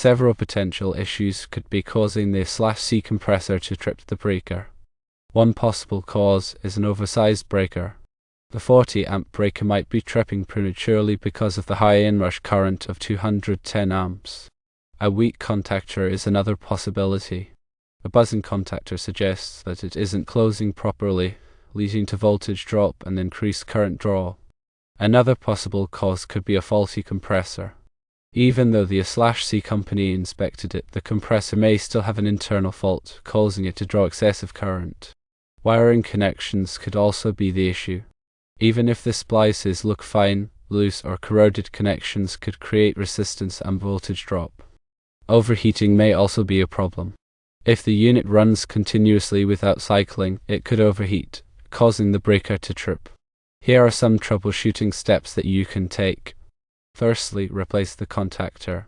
Several potential issues could be causing the A/C compressor to trip the breaker. One possible cause is an oversized breaker. The 40-amp breaker might be tripping prematurely because of the high inrush current of 210 amps. A weak contactor is another possibility. A buzzing contactor suggests that it isn't closing properly, leading to voltage drop and increased current draw. Another possible cause could be a faulty compressor. Even though the A/C company inspected it, the compressor may still have an internal fault, causing it to draw excessive current. Wiring connections could also be the issue. Even if the splices look fine, loose or corroded connections could create resistance and voltage drop. Overheating may also be a problem. If the unit runs continuously without cycling, it could overheat, causing the breaker to trip. Here are some troubleshooting steps that you can take. Firstly, replace the contactor.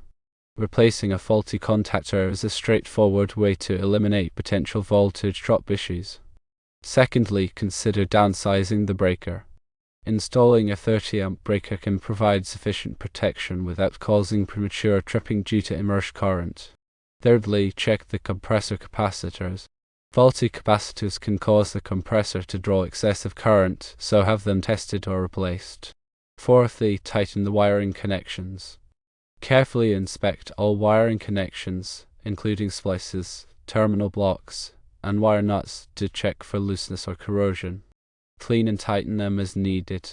Replacing a faulty contactor is a straightforward way to eliminate potential voltage drop issues. Secondly, consider downsizing the breaker. Installing a 30-amp breaker can provide sufficient protection without causing premature tripping due to immersed current. Thirdly, check the compressor capacitors. Faulty capacitors can cause the compressor to draw excessive current, so have them tested or replaced. Fourthly, tighten the wiring connections. Carefully inspect all wiring connections, including splices, terminal blocks, and wire nuts to check for looseness or corrosion. Clean and tighten them as needed.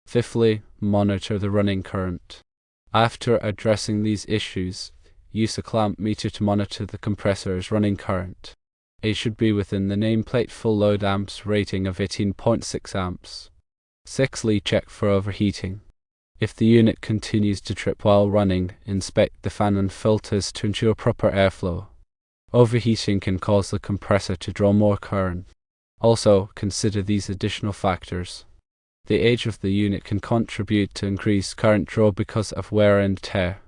Fifthly, monitor the running current. After addressing these issues, use a clamp meter to monitor the compressor's running current. It should be within the nameplate full load amps rating of 18.6 amps. Sixthly, check for overheating. If the unit continues to trip while running, inspect the fan and filters to ensure proper airflow. Overheating can cause the compressor to draw more current. Also, consider these additional factors. The age of the unit can contribute to increased current draw because of wear and tear.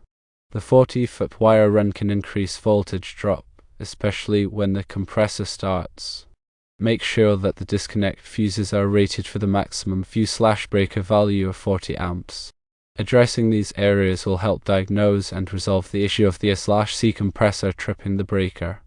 The 40-foot wire run can increase voltage drop, especially when the compressor starts. Make sure that the disconnect fuses are rated for the maximum fuse/breaker value of 40 amps. Addressing these areas will help diagnose and resolve the issue of the A/C compressor tripping the breaker.